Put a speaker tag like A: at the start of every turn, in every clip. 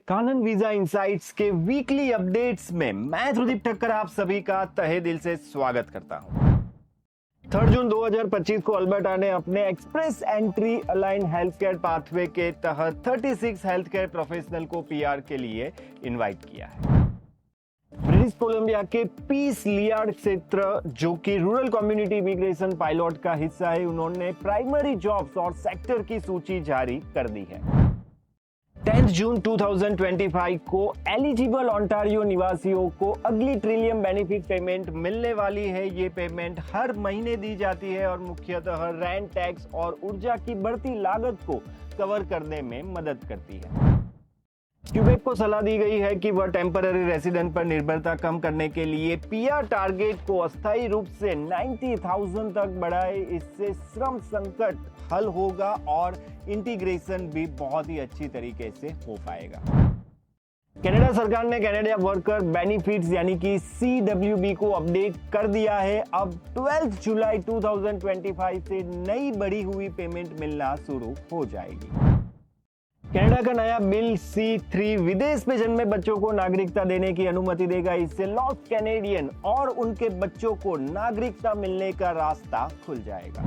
A: कानन visa insights के weekly updates में मैं ध्रुदीप ठक्कर आप सभी का तहे दिल से स्वागत करता हूं। 3 जून 2025 को अल्बर्टा ने अपने express entry align health care pathway के तहत 36 हेल्थ केयर प्रोफेशनल को पीआर के लिए इनवाइट किया है। ब्रिटिश कोलंबिया के पीस लियार्ड क्षेत्र, जो कि रूरल कम्युनिटी इमिग्रेशन पायलट का हिस्सा है, उन्होंने प्राइमरी जॉब्स और सेक्टर की सूची जारी कर दी है। 10 जून 2025 को एलिजिबल ओंटारियो निवासियों को अगली ट्रिलियन बेनिफिट पेमेंट मिलने वाली है। ये पेमेंट हर महीने दी जाती है और मुख्यतः रेंट टैक्स और ऊर्जा की बढ़ती लागत को कवर करने में मदद करती है। क्यूबेक को सलाह दी गई है कि वह टेम्पररी रेसिडेंट पर निर्भरता कम करने के लिए पीआर टारगेट को अस्थायी रूप से 90,000 तक बढ़ाए। इससे श्रम संकट हल होगा और इंटीग्रेशन भी बहुत ही अच्छी तरीके से हो पाएगा। कनाडा सरकार ने कनाडा वर्कर बेनिफिट्स यानी कि CWB को अपडेट कर दिया है। अब 12 जुलाई 2025 से नई बढ़ी हुई पेमेंट मिलना शुरू हो जाएगी। कनाडा का नया बिल C3 विदेश में जन्मे बच्चों को नागरिकता देने की अनुमति देगा। इससे लॉस्ट कैनेडियन और उनके बच्चों को नागरिकता मिलने का रास्ता खुल जाएगा।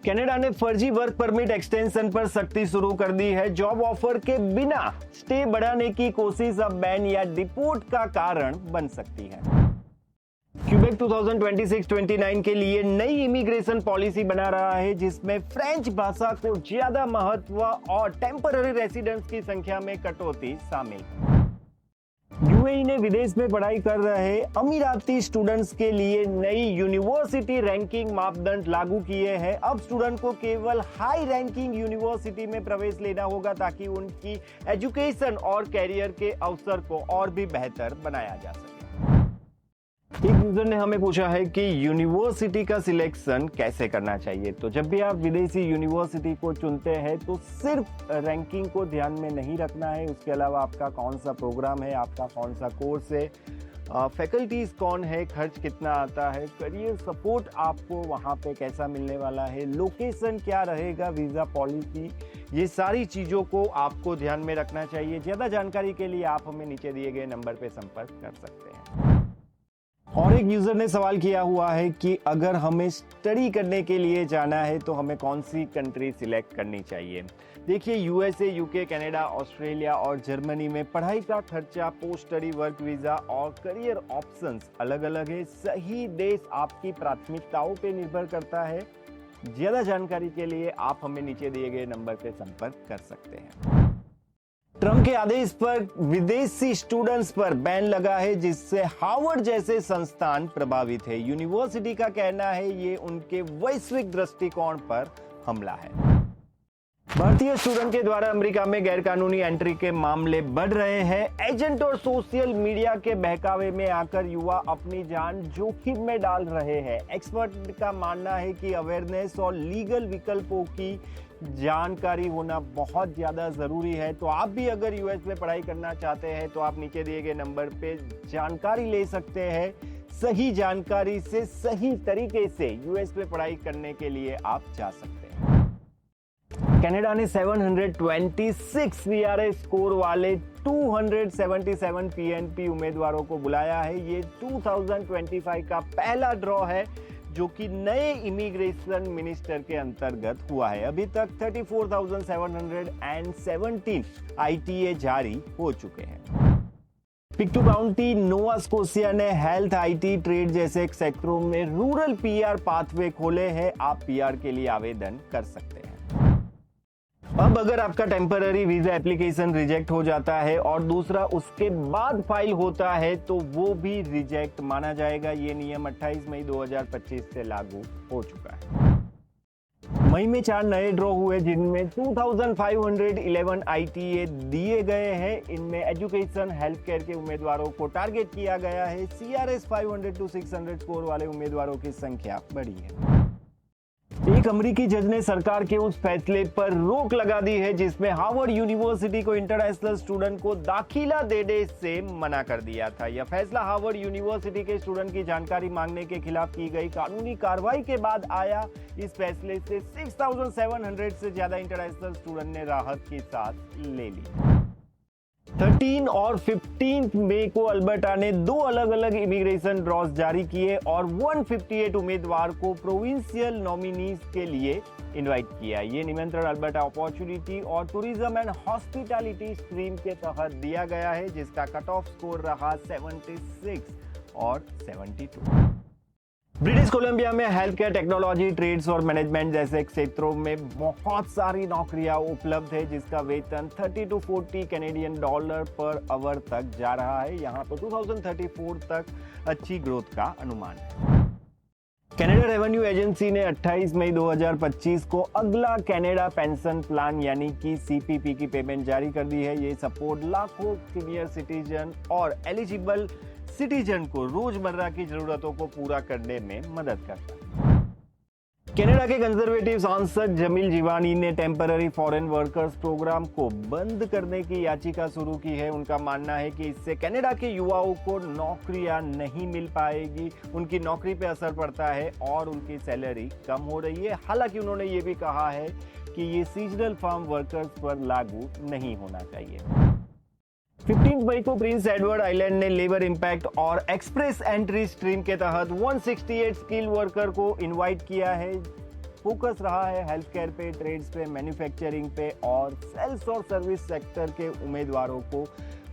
A: कनाडा ने फर्जी वर्क परमिट एक्सटेंशन पर सख्ती शुरू कर दी है। जॉब ऑफर के बिना स्टे बढ़ाने की कोशिश अब बैन या डिपोर्ट का कारण बन सकती है। क्यूबेक 2026-29 के लिए नई इमिग्रेशन पॉलिसी बना रहा है, जिसमें फ्रेंच भाषा को ज्यादा महत्व और टेम्पररी रेसिडेंट्स की संख्या में कटौती शामिल है। यूएई ने विदेश में पढ़ाई कर रहे अमीराती स्टूडेंट्स के लिए नई यूनिवर्सिटी रैंकिंग मापदंड लागू किए हैं। अब स्टूडेंट को केवल हाई रैंकिंग यूनिवर्सिटी में प्रवेश लेना होगा ताकि उनकी एजुकेशन और कैरियर के अवसर को और भी बेहतर बनाया जा सके। एक यूजर ने हमें पूछा है कि यूनिवर्सिटी का सिलेक्शन कैसे करना चाहिए। तो जब भी आप विदेशी यूनिवर्सिटी को चुनते हैं तो सिर्फ रैंकिंग को ध्यान में नहीं रखना है, उसके अलावा आपका कौन सा प्रोग्राम है, आपका कौन सा कोर्स है, फैकल्टीज कौन है, खर्च कितना आता है, करियर सपोर्ट आपको वहाँ पे कैसा मिलने वाला है, लोकेशन क्या रहेगा, वीज़ा पॉलिसी, ये सारी चीज़ों को आपको ध्यान में रखना चाहिए। ज़्यादा जानकारी के लिए आप हमें नीचे दिए गए नंबर पे संपर्क कर सकते हैं। और एक यूजर ने सवाल किया हुआ है कि अगर हमें स्टडी करने के लिए जाना है तो हमें कौन सी कंट्री सिलेक्ट करनी चाहिए। देखिए, यूएसए, यूके, कनाडा, ऑस्ट्रेलिया और जर्मनी में पढ़ाई का खर्चा, पोस्ट स्टडी वर्क वीजा और करियर ऑप्शंस अलग अलग है। सही देश आपकी प्राथमिकताओं पे निर्भर करता है। ज्यादा जानकारी के लिए आप हमें नीचे दिए गए नंबर पे संपर्क कर सकते हैं। ट्रंप के आदेश पर विदेशी स्टूडेंट्स पर बैन लगा है, जिससे हार्वर्ड जैसे संस्थान प्रभावित है। यूनिवर्सिटी का कहना है ये उनके वैश्विक दृष्टिकोण पर हमला है। भारतीय स्टूडेंट के द्वारा अमेरिका में गैरकानूनी एंट्री के मामले बढ़ रहे हैं। एजेंट और सोशल मीडिया के बहकावे में आकर युवा अपनी जान जोखिम में डाल रहे हैं। एक्सपर्ट का मानना है कि अवेयरनेस और लीगल विकल्पों की जानकारी होना बहुत ज्यादा जरूरी है। तो आप भी अगर यूएस में पढ़ाई करना चाहते हैं तो आप नीचे दिए गए नंबर पे जानकारी ले सकते हैं। सही जानकारी से सही तरीके से यूएस में पढ़ाई करने के लिए आप जा सकते हैं। कनाडा ने 726 VRA स्कोर वाले 277 PNP उम्मीदवारों को बुलाया है। ये 2025 का पहला ड्रॉ है जो कि नए इमिग्रेशन मिनिस्टर के अंतर्गत हुआ है। अभी तक 34,717 ITA जारी हो चुके हैं। पिक्टू काउंटी, नोवा स्कोशिया ने हेल्थ, IT, ट्रेड जैसे सेक्टरों में रूरल पीआर पाथवे खोले हैं। आप पीआर के लिए आवेदन कर सकते हैं। अब अगर आपका टेम्पररी वीजा एप्लीकेशन रिजेक्ट हो जाता है और दूसरा उसके बाद फाइल होता है तो वो भी रिजेक्ट माना जाएगा। ये नियम 28 मई 2025 से लागू हो चुका है। मई में 4 नए ड्रॉ हुए, जिनमें 2511 ITA दिए गए हैं। इनमें एजुकेशन, हेल्थ केयर के उम्मीदवारों को टारगेट किया गया है। CRS 500 to 600 स्कोर वाले उम्मीदवारों की संख्या बढ़ी है। एक अमेरिकी जज ने सरकार के उस फैसले पर रोक लगा दी है जिसमें हार्वर्ड यूनिवर्सिटी को इंटरनेशनल स्टूडेंट को दाखिला देने से मना कर दिया था। यह फैसला हार्वर्ड यूनिवर्सिटी के स्टूडेंट की जानकारी मांगने के खिलाफ की गई कानूनी कार्रवाई के बाद आया। इस फैसले से 6700 से ज्यादा इंटरनेशनल स्टूडेंट ने राहत की सांस ले ली। 13 और 15 मई को अल्बर्टा ने 2 अलग अलग इमिग्रेशन ड्रॉज जारी किए और 158 उम्मीदवार को प्रोविंशियल नॉमिनीज के लिए इनवाइट किया। ये निमंत्रण अल्बर्टा अपॉर्चुनिटी और टूरिज्म एंड हॉस्पिटैलिटी स्ट्रीम के तहत दिया गया है, जिसका कट ऑफ स्कोर रहा 76 और 72। ब्रिटिश कोलंबिया में हेल्थ केयर, टेक्नोलॉजी, ट्रेड्स और मैनेजमेंट जैसे क्षेत्रों में बहुत सारी नौकरियां उपलब्ध है, जिसका वेतन 30 to 40 Canadian dollar per hour तक जा रहा है। यहां पर 2034 तक अच्छी ग्रोथ का अनुमान है। कनाडा रेवेन्यू एजेंसी ने 28 मई 2025 को अगला कनाडा पेंशन प्लान यानी कि सीपीपी की पेमेंट जारी कर दी है। ये सपोर्ट लाखों सीनियर सिटीजन और एलिजिबल सिटीजन को रोजमर्रा की जरूरतों को पूरा करने में मदद करता है। कनाडा के कंजर्वेटिव सांसद जमील जीवानी ने टेम्पररी फॉरेन वर्कर्स प्रोग्राम को बंद करने की याचिका शुरू की है। उनका मानना है कि इससे कनाडा के युवाओं को नौकरियां नहीं मिल पाएगी, उनकी नौकरी पे असर पड़ता है और उनकी सैलरी कम हो रही है। हालांकि उन्होंने ये भी कहा है कि ये सीजनल फार्म वर्कर्स पर लागू नहीं होना चाहिए। 15 मई को प्रिंस एडवर्ड आइलैंड ने लेबर इंपैक्ट और एक्सप्रेस एंट्री स्ट्रीम के तहत 168 स्किल वर्कर को इनवाइट किया है। फोकस रहा है हेल्थ केयर पे, ट्रेड्स पे, मैन्युफैक्चरिंग पे और सेल्स और सर्विस सेक्टर के उम्मीदवारों को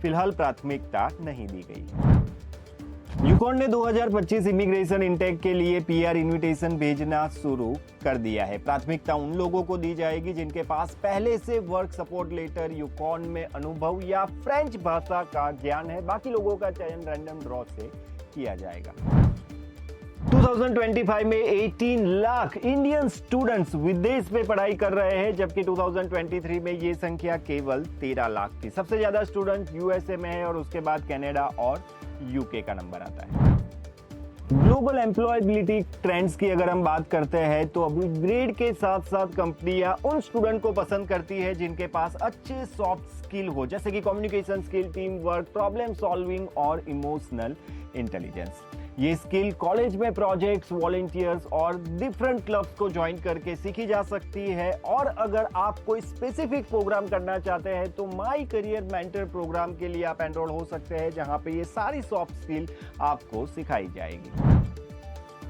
A: फिलहाल प्राथमिकता नहीं दी गई है। यूकॉन ने 2025 इमिग्रेशन इंटेक के लिए पीआर इनविटेशन भेजना शुरू कर दिया है। प्राथमिकता उन लोगों को दी जाएगी जिनके पास पहले से वर्क सपोर्ट लेटर, यूकॉन में अनुभव या फ्रेंच भाषा का ज्ञान है। बाकी लोगों का चयन रैंडम ड्रॉ से किया जाएगा। 2025 में 18 लाख इंडियन स्टूडेंट्स विदेश में पढ़ाई कर रहे हैं, जबकि 2023 में ये संख्या केवल 13 लाख थी। सबसे ज्यादा स्टूडेंट यूएसए में है और उसके बाद कनाडा और यूके का नंबर आता है। ग्लोबल एम्प्लॉयबिलिटी ट्रेंड्स की अगर हम बात करते हैं तो अपग्रेड के साथ साथ कंपनियां उन स्टूडेंट को पसंद करती है जिनके पास अच्छे सॉफ्ट स्किल हो, जैसे कि communication skill, team work, problem solving और इमोशनल इंटेलिजेंस। ये स्किल कॉलेज में प्रोजेक्ट्स, वॉलंटियर्स और डिफरेंट क्लब्स को ज्वाइन करके सीखी जा सकती है। और अगर आप कोई स्पेसिफिक प्रोग्राम करना चाहते हैं तो माई करियर मेंटर प्रोग्राम के लिए आप एनरोल हो सकते हैं, जहां पे ये सारी सॉफ्ट स्किल आपको सिखाई जाएगी।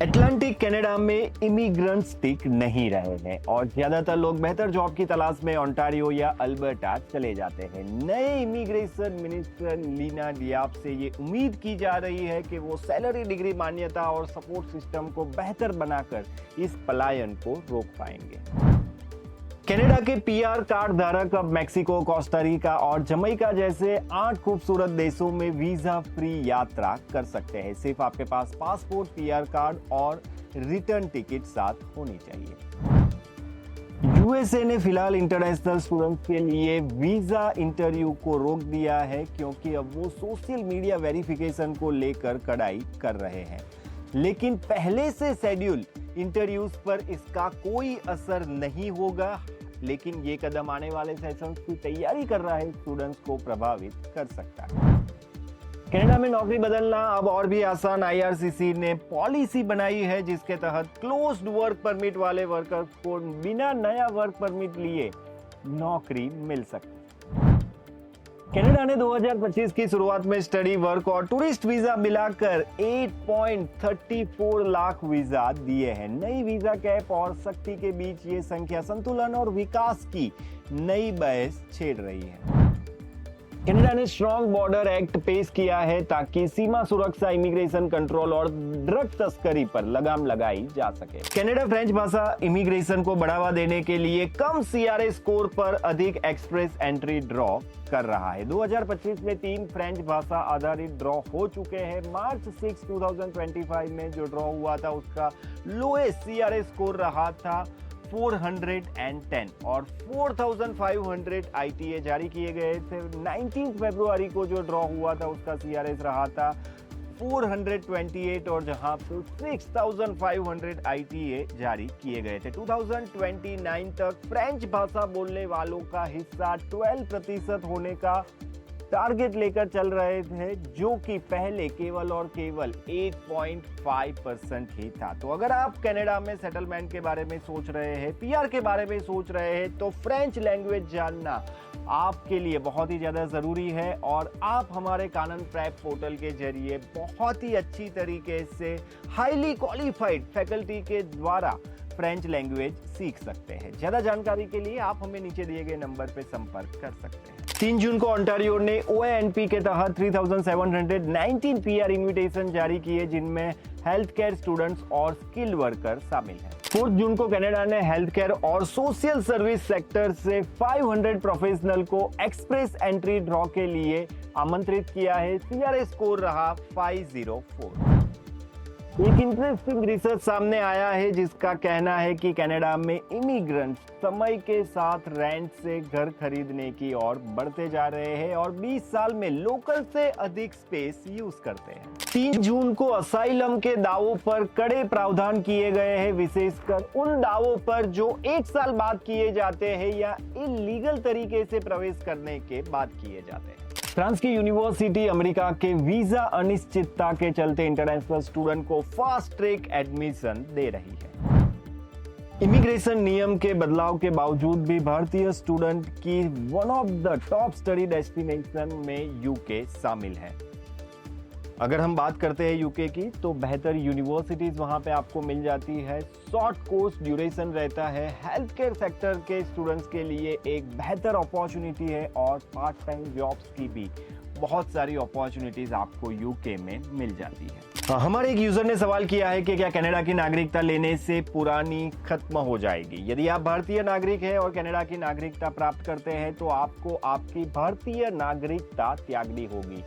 A: अटलांटिक कनाडा में इमिग्रेंट्स टिक नहीं रहे हैं और ज्यादातर लोग बेहतर जॉब की तलाश में ओंटारियो या अल्बर्टा चले जाते हैं। नए इमिग्रेशन मिनिस्टर लीना डियाप से ये उम्मीद की जा रही है कि वो सैलरी, डिग्री मान्यता और सपोर्ट सिस्टम को बेहतर बनाकर इस पलायन को रोक पाएंगे। कनाडा के पीआर कार्ड धारक अब मैक्सिको, कोस्टा रिका और जमैका जैसे 8 खूबसूरत देशों में वीजा फ्री यात्रा कर सकते हैं। सिर्फ आपके पास पासपोर्ट, पीआर कार्ड और रिटर्न टिकट साथ होनी चाहिए। यूएसए ने फिलहाल इंटरनेशनल स्टूडेंट्स के लिए वीजा इंटरव्यू को रोक दिया है, क्योंकि अब वो सोशल मीडिया वेरिफिकेशन को लेकर कड़ाई कर रहे हैं। लेकिन पहले से शेड्यूल इंटरव्यूज पर इसका कोई असर नहीं होगा, लेकिन ये कदम आने वाले सेशंस की तैयारी कर रहा है स्टूडेंट्स को प्रभावित कर सकता है। कनाडा में नौकरी बदलना अब और भी आसान। आईआरसीसी ने पॉलिसी बनाई है जिसके तहत क्लोज्ड वर्क परमिट वाले वर्कर्स को बिना नया वर्क परमिट लिए नौकरी मिल सकती है। कनाडा ने 2025 की शुरुआत में स्टडी, वर्क और टूरिस्ट वीजा मिलाकर 8.34 लाख वीजा दिए हैं। नई वीजा कैप और सख्ती के बीच ये संख्या संतुलन और विकास की नई बहस छेड़ रही है। कनाडा ने स्ट्रॉन्ग बॉर्डर एक्ट पेश किया है ताकि सीमा सुरक्षा, इमिग्रेशन कंट्रोल और ड्रग तस्करी पर लगाम लगाई जा सके। कनाडा फ्रेंच भाषा इमिग्रेशन को बढ़ावा देने के लिए कम सीआरए स्कोर पर अधिक एक्सप्रेस एंट्री ड्रॉ कर रहा है। 2025 में 3 फ्रेंच भाषा आधारित ड्रॉ हो चुके हैं। मार्च 6, 2025 में जो ड्रॉ हुआ था उसका लोएस्ट सीआरए स्कोर रहा था 410 और 4500 आईटीए जारी किए गए थे। 19 फरवरी को जो ड्रॉ हुआ था उसका सीआरएस रहा था 428 और जहां पे 6500 आईटीए जारी किए गए थे। 2029 तक फ्रेंच भाषा बोलने वालों का हिस्सा 12% होने का टारगेट लेकर चल रहे थे, जो कि पहले केवल और केवल 8.5% ही था। तो अगर आप कनाडा में सेटलमेंट के बारे में सोच रहे हैं, पीआर के बारे में सोच रहे हैं, तो फ्रेंच लैंग्वेज जानना आपके लिए बहुत ही ज़्यादा ज़रूरी है और आप हमारे कानन प्रेप पोर्टल के जरिए बहुत ही अच्छी तरीके से हाईली क्वालिफाइड फैकल्टी के द्वारा फ्रेंच लैंग्वेज सीख सकते हैं। ज़्यादा जानकारी के लिए आप हमें नीचे दिए गए नंबर पर संपर्क कर सकते हैं। 3 जून को ओंटारियो ने OANP के तहत 3719 PR इन्विटेशन जारी किए, जिनमें हेल्थ केयर स्टूडेंट्स और स्किल्ड वर्कर शामिल हैं। 4 जून को कनाडा ने हेल्थ केयर और सोशल सर्विस सेक्टर से 500 प्रोफेशनल को एक्सप्रेस एंट्री ड्रॉ के लिए आमंत्रित किया है। CRA स्कोर रहा 504। एक इंटरेस्टिंग रिसर्च सामने आया है जिसका कहना है कि कनाडा में इमिग्रेंट्स समय के साथ रेंट से घर खरीदने की ओर बढ़ते जा रहे हैं और 20 साल में लोकल से अधिक स्पेस यूज करते हैं। 3 जून को असाइलम के दावों पर कड़े प्रावधान किए गए हैं, विशेषकर उन दावों पर जो 1 साल बाद किए जाते हैं या इलीगल तरीके से प्रवेश करने के बाद किए जाते हैं। फ्रांस की यूनिवर्सिटी अमेरिका के वीजा अनिश्चितता के चलते इंटरनेशनल स्टूडेंट को फास्ट ट्रैक एडमिशन दे रही है। इमिग्रेशन नियम के बदलाव के बावजूद भी भारतीय स्टूडेंट की one of the top study destination में यूके शामिल है। अगर हम बात करते हैं यूके की, तो बेहतर यूनिवर्सिटीज वहां पे आपको मिल जाती है, शॉर्ट कोर्स ड्यूरेशन रहता है, हेल्थ केयर सेक्टर के स्टूडेंट्स के लिए एक बेहतर अपॉर्चुनिटी है और पार्ट टाइम जॉब्स की भी बहुत सारी अपॉर्चुनिटीज आपको यूके में मिल जाती है। हमारे एक यूजर ने सवाल किया है कि क्या कनाडा की नागरिकता लेने से पुरानी खत्म हो जाएगी। यदि आप भारतीय नागरिक हैं और कनाडा की नागरिकता प्राप्त करते हैं तो आपको आपकी भारतीय नागरिकता त्यागनी होगी,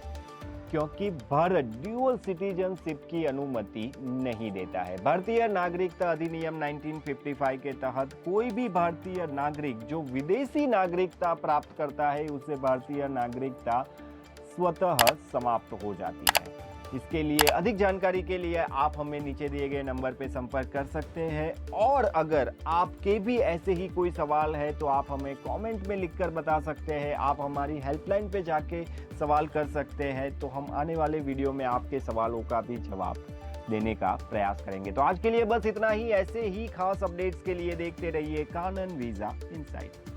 A: क्योंकि भारत ड्यूअल सिटीजनशिप की अनुमति नहीं देता है। भारतीय नागरिकता अधिनियम 1955 के तहत कोई भी भारतीय नागरिक जो विदेशी नागरिकता प्राप्त करता है, उसे भारतीय नागरिकता स्वतः समाप्त हो जाती है। इसके लिए अधिक जानकारी के लिए आप हमें नीचे दिए गए नंबर पर संपर्क कर सकते हैं और अगर आपके भी ऐसे ही कोई सवाल है तो आप हमें कमेंट में लिखकर बता सकते हैं। आप हमारी हेल्पलाइन पे जाके सवाल कर सकते हैं, तो हम आने वाले वीडियो में आपके सवालों का भी जवाब देने का प्रयास करेंगे। तो आज के लिए बस इतना ही। ऐसे ही खास अपडेट्स के लिए देखते रहिए कानन वीजा इनसाइट।